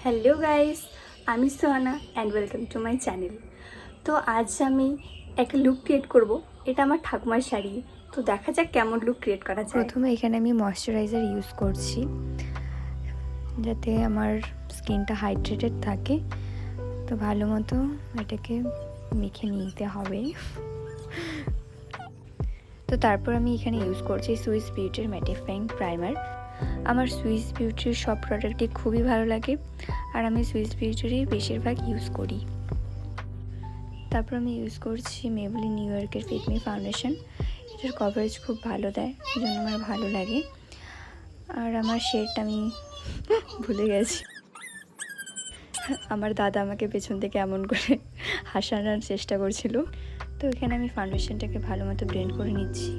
Hello guys, আমি Sohana and welcome to my channel. তো আজ আমি একটা লুক ক্রিয়েট করব। এটা আমার ঠাকুমার শাড়ি। তো দেখা যাক কেমন লুক ক্রিয়েট করা যায়। প্রথমে এখানে আমি ময়শ্চারাইজার ইউজ করছি যাতে আমার স্কিনটা হাইড্রেটেড থাকে। তো ভালো মতো এটাকে মেখে নিতে হবে। তো তারপর আমি এখানে ইউজ করছি সুইস বিউটির ম্যাটিফাইং প্রাইমার। আমার সুইস বিউটির সব প্রোডাক্টই খুবই ভালো লাগে আর আমি সুইস বিউটিরই বেশিরভাগ ইউজ করি। তারপর আমি ইউজ করছি মেবলিন নিউ ইয়র্কের ফিট মি ফাউন্ডেশন। এটার কভারেজ খুব ভালো দেয়, এই জন্য আমার ভালো লাগে। আর আমার শেডটা আমি ভুলে গেছি। আমার দাদা আমাকে পেছন থেকে এমন করে হাসানোর চেষ্টা করছিল। তো এখানে আমি ফাউন্ডেশনটাকে ভালো মতো ব্লেন্ড করে নিচ্ছি।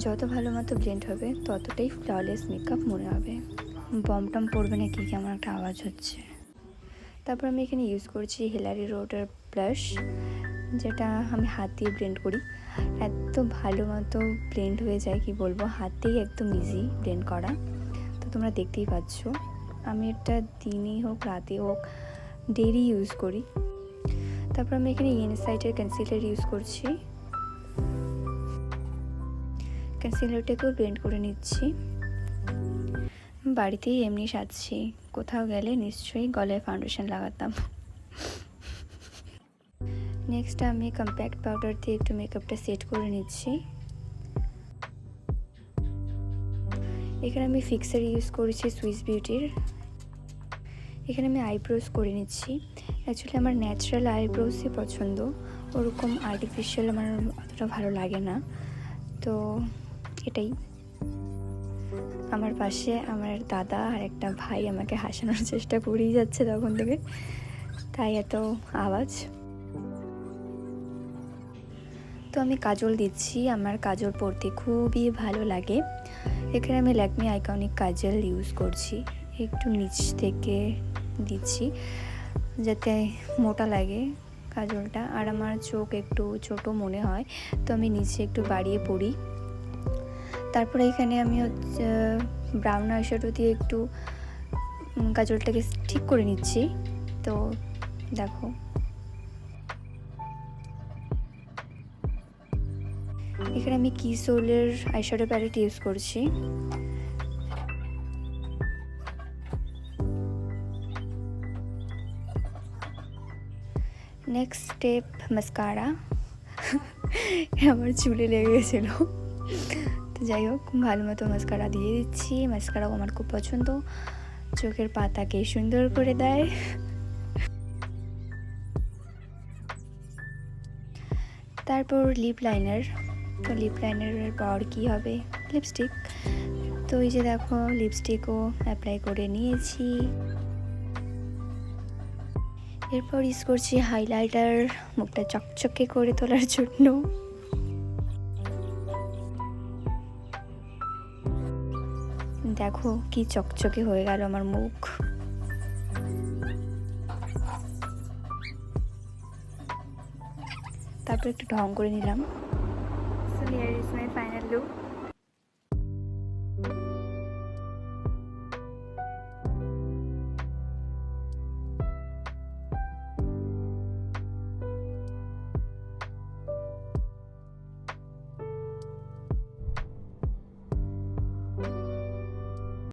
যত ভালো মতো ব্লেন্ড হবে ততটাই ফ্ললেস মেকআপ মনে হবে। বমটম পড়বে নাকি, কেমন একটা আওয়াজ হচ্ছে। তারপর আমি এখানে ইউজ করছি হিলারি রোডের ব্লাশ, যেটা আমি হাত দিয়ে ব্লেন্ড করি। এত ভালো মতো ব্লেন্ড হয়ে যায় কি বলবো, হাতেই একদম ইজি ব্লেন্ড করা। তো তোমরা দেখতেই পাচ্ছ আমি এটা দিনে হোক রাতে হোক ডেইলি ইউজ করি। তারপর আমি এখানে ইনসাইটের কনসিলার ইউজ করছি। কনসিলারটাকেও ব্লেন্ড করে নিচ্ছি। বাড়িতেই এমনি সাজছি, কোথাও গেলে নিশ্চয়ই গলায় ফাউন্ডেশন লাগাতাম। নেক্সট আমি কম্প্যাক্ট পাউডার দিয়ে একটু মেকআপটা সেট করে নিচ্ছি। এখানে আমি ফিক্সার ইউজ করেছি সুইস বিউটির। এখানে আমি আইব্রোজ করে নিচ্ছি। অ্যাকচুয়ালি আমার ন্যাচারাল আইব্রোজই পছন্দ, ওরকম আর্টিফিশিয়াল আমার অতটা ভালো লাগে না। তো এটাই। আমার পাশে আমার দাদা আর একটা ভাই আমাকে হাসানোর চেষ্টা করেই যাচ্ছে তখন থেকে, তাই এত আওয়াজ। তো আমি কাজল দিচ্ছি, আমার কাজল পরতে খুবই ভালো লাগে। এখানে আমি ল্যাকমি আইকনিক কাজল ইউজ করছি, একটু নিচ থেকে দিচ্ছি যাতে মোটা লাগে কাজলটা। আর আমার চোখ একটু ছোট মনে হয়, তো আমি নিচে একটু বাড়িয়ে পড়ি। তারপরে এখানে আমি ব্রাউন আইশ্যাডো দিয়ে একটু কাজলটাকে ঠিক করে নিচ্ছি। তো দেখো, এখানে আমি কি সোলের আইশ্যাডো প্যালেট ইউজ করছি। Next step mascara. আমার চুলে লেগে গেছিলো, তো যাই হোক ভালো মতো মাস্কারা দিয়ে দিচ্ছি। মাস্কারাও আমার খুব পছন্দ, চোখের পাতাকে সুন্দর করে দেয়। তারপর লিপ লাইনার। তো লিপ লাইনারের পর কী হবে, লিপস্টিক। তো এই যে দেখো লিপস্টিকও অ্যাপ্লাই করে নিয়েছি। এরপর ইউজ করছি হাইলাইটার, মুখটা চকচকে করে তোলার জন্য। দেখো কি চকচকে হয়ে গেল আমার মুখ। তারপর একটু ঢং করে নিলাম। So here is my final look.